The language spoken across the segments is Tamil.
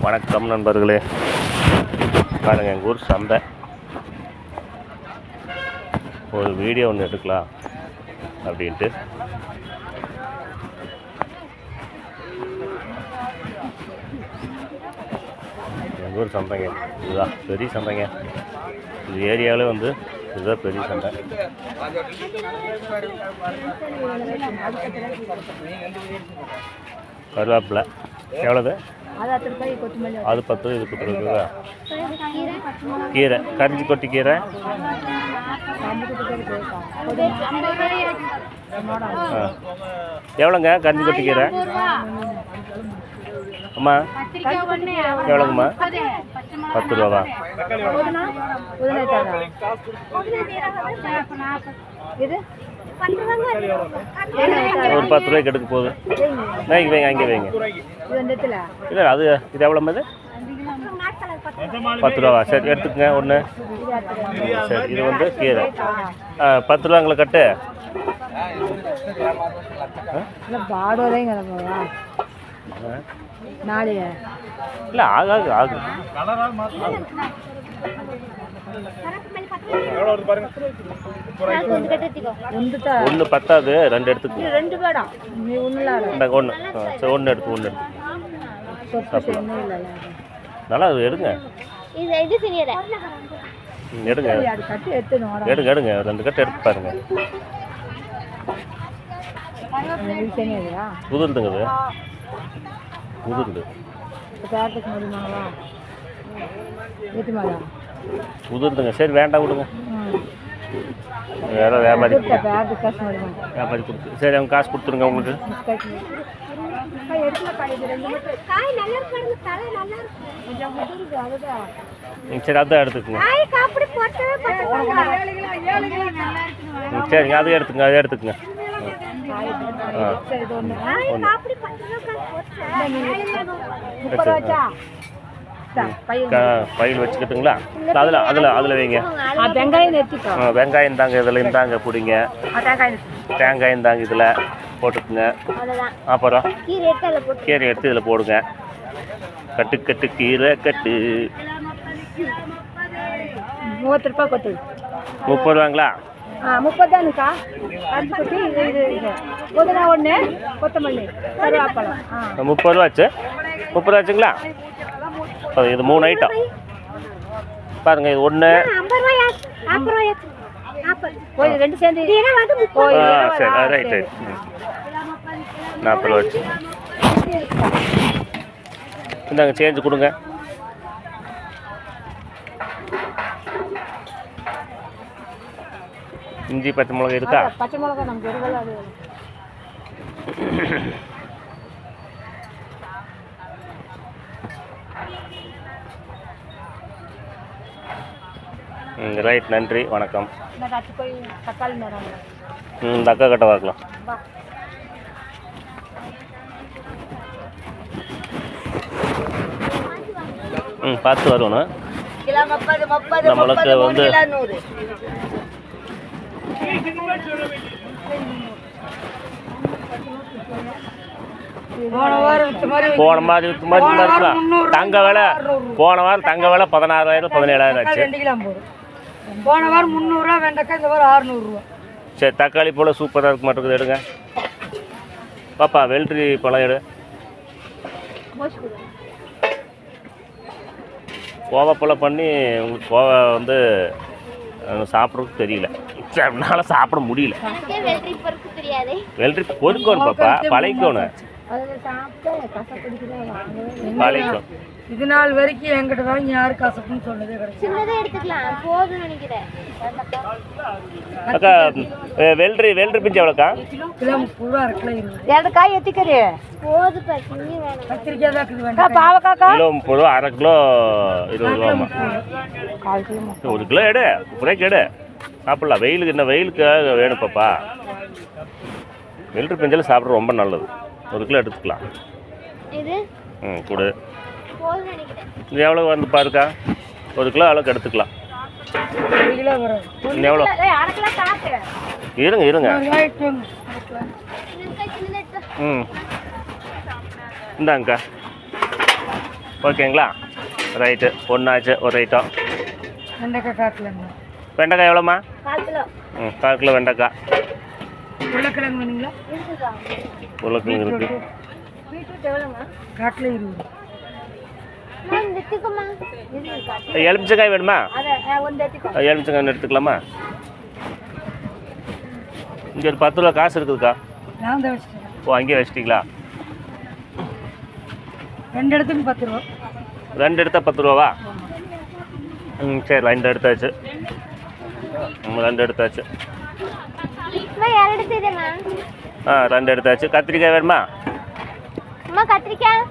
வணக்கம் நண்பர்களே. பாருங்கள், எங்கள் ஊர் சந்தை. ஒரு வீடியோ ஒன்று எடுக்கலாம் அப்படின்ட்டு எங்கள் ஊர் சந்தைங்க. இதுதான் பெரிய சந்தைங்க. இந்த ஏரியாவிலே வந்து இதுதான் பெரிய சந்தை. கருவேப்பிலை எவ்வளவு? அது 10, இது 10 ரூபா. கீரை, கரிஞ்சி கொட்டி கீரை எவ்வளோங்க? கரிஞ்சி கொட்டி கீரை அம்மா எவ்வளோங்கம்மா? 10 ரூபாவா? ஒரு 10 ரூபாய்க்கு எடுக்க போகுது. வைங்க வைங்க, அங்கே வைங்க. இல்லை அது இது எவ்வளோ? இது 10 ரூபாவா? சரி எடுத்துக்கங்க ஒன்று. சரி, இது வந்து கீரை 10 ரூபாங்களை கட்டு. இல்லை ஆகாது ஆகும். ஒன்று பத்தாது, 2 எடுத்துக்கோ. ஒன்று சரி, ஒன்று எடுத்து நல்லா எடுங்க. எடுங்க எடுங்க எடுங்க 2 கட்டு எடுத்து பாருங்க. உதிர்ந்துங்க, இது உதிர்ந்து உதிர்ந்துங்க. சரி வேண்டாம் விடுங்க. வேற வியாபாரி கொடுத்து சரி, அவங்க காசு கொடுத்துருங்க உங்களுக்கு. சரி அதான் எடுத்துக்கங்க. சரிங்க, அதை எடுத்துக்கங்க, அதை எடுத்துக்கங்க. பையில் வச்சுக்கிட்டுங்களா? அதில் அதில் அதில் வைங்க. வெங்காயம் தாங்க, இதில் இருந்தாங்க பிடிங்க. தேங்காயம் தாங்க, இதில் போட்டுக்குங்க. அப்புறம் கீரை எடுத்து இதில் போடுங்க. கட்டு கட்டு கீரை கட்டு. 30 ரூபாங்களா? 30 தானுக்கா? அரிசி கொட்டி இது புதினா ஒன்று, கொத்தமல்லி, கருவேப்பிலை 30 ரூபாச்சு. 30 ரூபாச்சுங்களா? இது 3 ஐட்டம் பாருங்க. இது ஒன்று 2 சேர்ந்து சரி, ரைட் ரைட். 40 ரூபாச்சு. இந்தாங்க சேஞ்சு கொடுங்க. இஞ்சி பச்சை மிளகாய் இருக்கா? பச்சை மிளகா நமக்கு இருக்கல. அது ரைட், நன்றி, வணக்கம். தக்காளி நேரம் இந்த அக்கா கிட்ட பார்க்கலாம். பார்த்து வரணும். நம்மளுக்கு வந்து போன மாதிரி தங்க விலை, போன வாரம் தங்க விலை 16,000 17,000 ஆச்சு. போன வாரம் 300 ரூபா வெண்டைக்காய், இந்த வாரம் 600 ரூபா. சரி, தக்காளி போல் சூப்பராக இருக்க மாட்டேங்குது, எடுங்க. பாப்பா வெள்ளரி பழம் எடு. கோவா பழம் பண்ணி உங்களுக்கு கோவா வந்து சாப்பிட்றதுக்கு தெரியல, என்னால் சாப்பிட முடியல. வெள்ளரி பொறுக்கணும் பாப்பா, பழைக்கணும் பழைக்கும். இது நாள் வரைக்கும் என்கிட்ட வாங்கி யாரு கசப்புன்னு சொன்னதே கிடையாது. அக்கா வெள்ளரி பிஞ்சு எவ்வளோக்கா? காய் எத்திக்கிறே கத்திரிக்காய் தான் பாவக்காக்கா கிலோ 30 ரூபா. 1/2 கிலோ 20 ரூபாமா? 1 கிலோ எடு, 30 ரூபாய்க்கு எடு, சாப்பிட்லாம். வெயிலுக்கு என்ன வெயிலுக்காக வேணும் பாப்பா. வெள்ளரி பிஞ்செல்லாம் சாப்பிட்றது ரொம்ப நல்லது. 1 கிலோ எடுத்துக்கலாம். கொடு. இது எவ்வளோ வந்து பாருக்கா? 1 கிலோ அளவுக்கு எடுத்துக்கலாம். எவ்வளோ? இருங்க இருங்க. இந்தாங்கக்கா. ஓகேங்களா? ரைட்டு, ஒன்றாச்சு ஒரு ஐட்டம். வெண்டைக்காய் காட்டலங்க. வெண்டைக்காய் எவ்வளோம்மா? 4 கிலோ. 4 கிலோ வெண்டைக்காய். உருளைக்கிழங்கு வேணுங்களா? உருளைக்கிழங்கு இருக்குது. பீட்ரூட் எவ்வளோங்க? காட்டில் 20. இந்த எடுத்துக்கோமா. எலுமிச்சக்காய் வேணுமா? அதை ஒன்று எடுத்துக்கோ. எலுமிச்சக்காய் எடுத்துக்கலாமா? இங்கே ஒரு 10 ரூபா காசு இருக்குதுக்கா. நான் தான் வச்சுட்டேன். ஓ, அங்கேயே வச்சிட்டிங்களா? 2 இடத்துக்கு 10 ரூபா. 2 எடுத்தால் 10 ரூபாவா? சரி, 2 எடுத்தாச்சு. 2 எடுத்தாச்சு. 2 எடுத்துதேம்மா. 2 எடுத்தாச்சு. கத்திரிக்காய் வேணுமா? அம்மா கத்திரிக்காய்.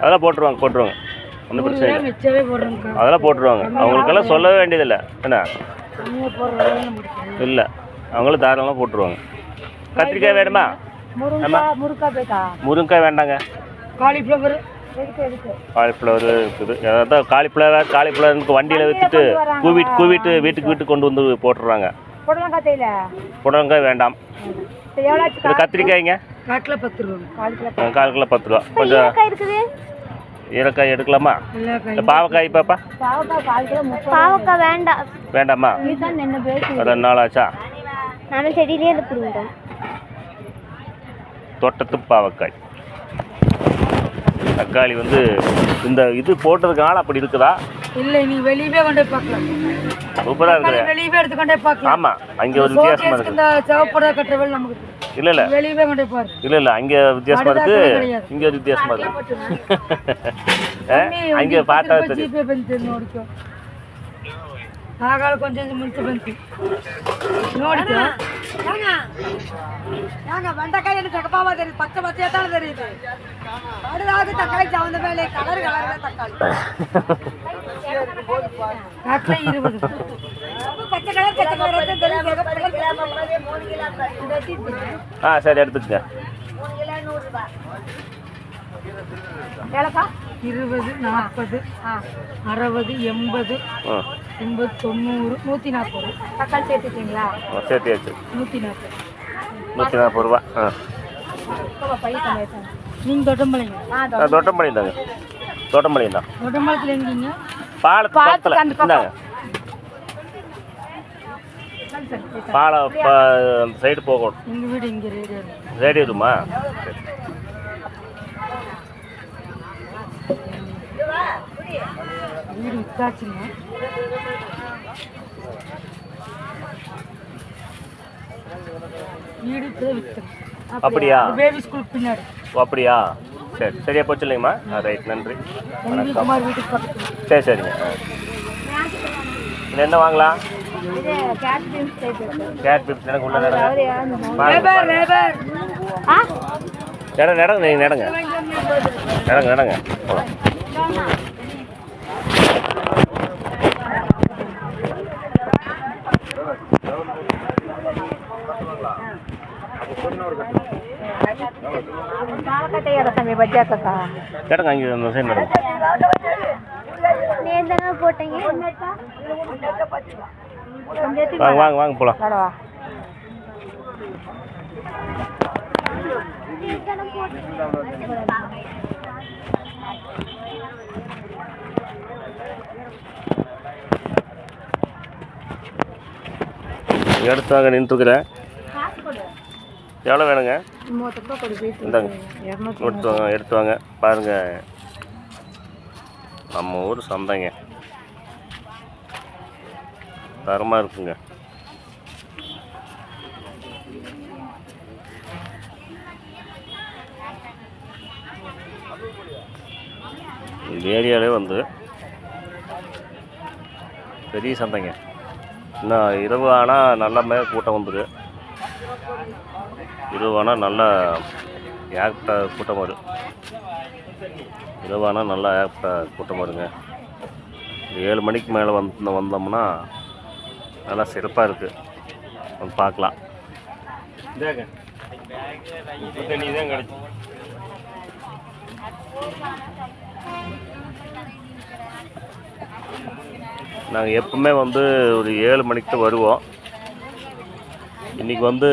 அதெல்லாம் போட்டுருவாங்க ஒன்றும் பிரச்சனை இல்லை. மிச்சவே போடுறேங்க. அதெல்லாம் போட்டுருவாங்க. அவங்களுக்கெல்லாம் சொல்லவே வேண்டியதில்லை. என்ன நீங்கள் போடுற வேலை முடிச்சு. இல்லை, அவங்களும் தாராளமாக போட்டுருவாங்க. கத்திரிக்காய் வேணுமா? முருங்காய் பேக்கா? முருங்கைக்காய் வேண்டாங்க. காலிஃப்ளவர் எதுக்கு? காலிஃப்ளவர் இருக்குது. அதான் காலிஃப்ளவருக்கு வண்டியில் விற்றுட்டு கூவிட்டு வீட்டுக்கு கொண்டு வந்து போட்டுடுறாங்க. புடலங்காய் தேயில? புடலங்காய் வேண்டாம். இது கத்திரிக்காய்ங்க? 4 கிலோ 10 ரூபா. 4 கிலோ 10 ரூபா. கொஞ்சம் இருக்குது. ஈரக்காய் எடுக்கலாமா? இந்த பாவக்காய் பாப்பா? பாவக்காய் வேண்டாம். வேண்டாமா? 2 நாள் ஆச்சா? நானும் செடியிலே இருந்துட்டோம். தோட்டத்து பாவக்காய். தக்காளி வந்து இந்த இது போட்டதுனால அப்படி இருக்குதா? இல்லை, நீ வெளியவே கொண்டு போய் பார்க்கலாம். சூப்பராக இருக்குது. வெளியவே எடுத்து கொண்டே பார்க்கலாம். ஆமாம், அங்கே ஒரு வித்தியாசமாக இருக்குது. இந்த சிவப்படை கட்டுறவள் நமக்கு இல்லை வெளியவே கொண்டு பாரு. இல்லை அங்கே வித்தியாசமாக இருக்குது, இங்கே ஒரு வித்தியாசமாக இருக்குது. அங்கே பார்த்தா தெரியும். ಆಗಾಳ ಕೊಂಚ ಮುಂಚೆ ಬಂತು ನೋಡಿತು ಬೆಂಡೆಕಾಯಿ ತಗಪಾವ ಪಚ್ಚ ಪಚ್ಚ ಎತ್ತಾಳದರಿ ಅಡುವಾಗ ತಕ್ಕಾಳಿ ಜಾವದ ಮೇಲೆ ಕಲರ್ ಕಲರ್ ತಕ್ಕಾಳಿ ಕಾಟ್ಲ 20 ಪಚ್ಚ ಕಲರ್ சரி எடுத்துக்கங்க 100 ரூபாய் 20 40 60 80 80 90 140 தக்காளி சேர்த்துட்டீங்களா? சேர்த்தியாச்சு. 140 ரூபா. நீங்கள் தொட்டம்பளைங்க? தொட்டம்பளி தாங்க. தொட்டம்பளி தான். தொட்டம்பளத்தில் எங்கீங்க? பாலத்தில் இந்தாங்க. பாலம் அந்த சைடு போகணும். எங்கள் வீடு இங்கே ரேடியோ ரேடியோமா? வீடு வித்தாச்சுங்க. வீடு இப்போ விற்று. அப்படியா? பேபி ஸ்கூல் பின்னாடி. அப்படியா? சரி, சரியா போச்சு இல்லைங்கம்மா. ரைட், நன்றி. குமார் வீட்டுக்கு பக்கத்தில். சரி, சரிங்க. என்ன வாங்கலாம்? கேட் பீப்ஸ் எனக்கு உள்ள நடங்க. நடங்க, நீங்கள் நடங்க நடங்க. நடங்க, அங்கே அந்த சைடு நடங்க. போட்டீங்க வாங்க போகலாம். எடுத்தாங்க, நின்றுக்கிறேன். எவ்வளோ வேணுங்க? இந்தாங்க, எடுத்து வாங்க. பாருங்கள், நம்ம ஊர் சந்தைங்க தரமாக இருக்குங்க. இந்த ஏரியாவிலே வந்து பெரிய சந்தைங்க. இன்னும் இரவு ஆனால் நல்ல கூட்டம் வந்துடு. இரவு ஆனால் நல்ல ஏகப்பட்ட கூட்டம் வரும். இரவானா நல்லா கூட்டம் வருங்க. 7 மணிக்கு மேலே வந்தோம்னா நல்லா சிறப்பாக இருக்குது, வந்து பார்க்கலாம். நாங்கள் எப்பவுமே வந்து ஒரு 7 மணிக்கு தான் வருவோம். இன்றைக்கி வந்து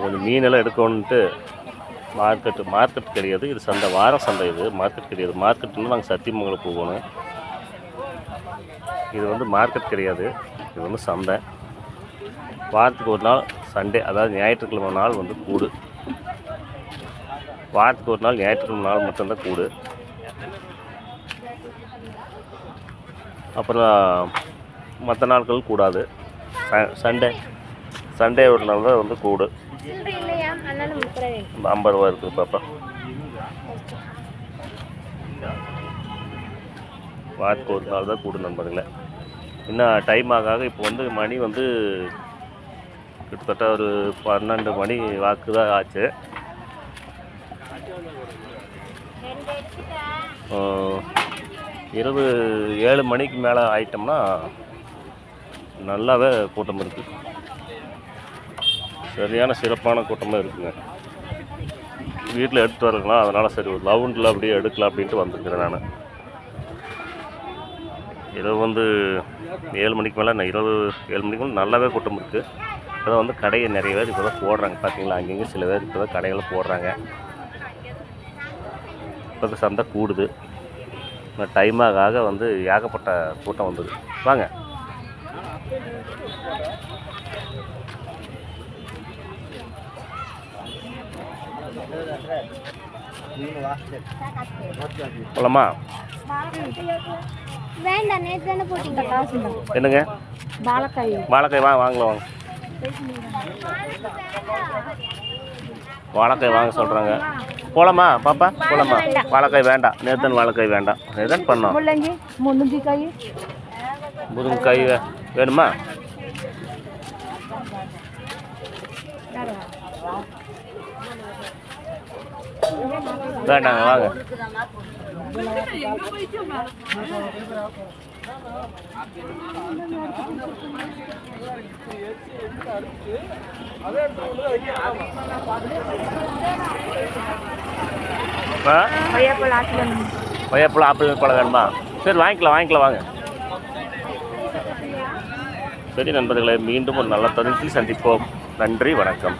கொஞ்சம் மீனெல்லாம் எடுக்கணுன்ட்டு மார்க்கெட் கிடையாது, இது சந்தை, வார சந்தை. இது மார்க்கெட் கிடையாது. மார்க்கெட்டுன்னா நாங்கள் சத்தியமங்கலம் போகணும். இது வந்து மார்க்கெட் கிடையாது, இது வந்து சந்தை. வாரத்துக்கு ஒரு நாள் சண்டே, அதாவது ஞாயிற்றுக்கிழமை நாள் வந்து கூடு. வாரத்துக்கு ஒரு நாள் ஞாயிற்றுக்கிழமை நாள் மட்டும்தான் கூடு. அப்புறம் மற்ற நாட்கள் கூடாது. சண்டே ஒரு நாள் தான் வந்து கூடு. 50 ரூபா இருக்குது பாப்பா. வாரத்துக்கு ஒரு நாள் தான் கூடு நண்பர்களே. இன்னும் டைம் ஆக இப்போ வந்து மணி வந்து கிட்டத்தட்ட ஒரு 12 மணி வாக்கு தான் ஆச்சு. இரவு 7 மணிக்கு மேலே ஆயிட்டோம்னா நல்லாவே கூட்டம் இருக்குது. சரியான சிறப்பான கூட்டமாக இருக்குங்க. வீட்டில் எடுத்து வரலாம், அதனால் சரி ஒரு லவுண்டில் அப்படியே எடுக்கலாம் அப்படின்ட்டு வந்துருக்கிறேன் நான். இரவு வந்து 7 மணிக்கு மேலே இரவு 7 மணிக்கு மேலே நல்லாவே கூட்டம் இருக்குது. இப்போ தான் வந்து கடையை நிறைய பேர் இப்போ தான் போடுறாங்க பார்த்தீங்களா. அங்கங்கே சில பேர் இப்போ தான் கடைகளை போடுறாங்க. இப்போ தான் சந்தை கூடுது. டைம் ஆக வந்து ஏகப்பட்ட கூட்டம் வந்தது. வாங்க. போலாமா? வேண்டாம், நேற்று தானே போட்டீங்க காசு. என்னங்க? வாழைக்காய் வாங்கலாம் வாங்க. வாழைக்காய் வாங்க சொல்கிறாங்க. போலாமா பாப்பா? போலாமா? வாழைக்காய் வேண்டாம், நேத்தன் வாழைக்காய் வேண்டாம். நேத்தன் பண்ணோம். முருங்கைக்காய் வேணுமா? வேண்டாங்க, வாங்க. கொய்யாப்பழம் ஆப்பிள் பழம் வேணுமா? சரி, வாங்கிக்கலாம் வாங்க. சரி நண்பர்களே, மீண்டும் ஒரு நல்ல தருணத்தில் சந்திப்போம். நன்றி, வணக்கம்.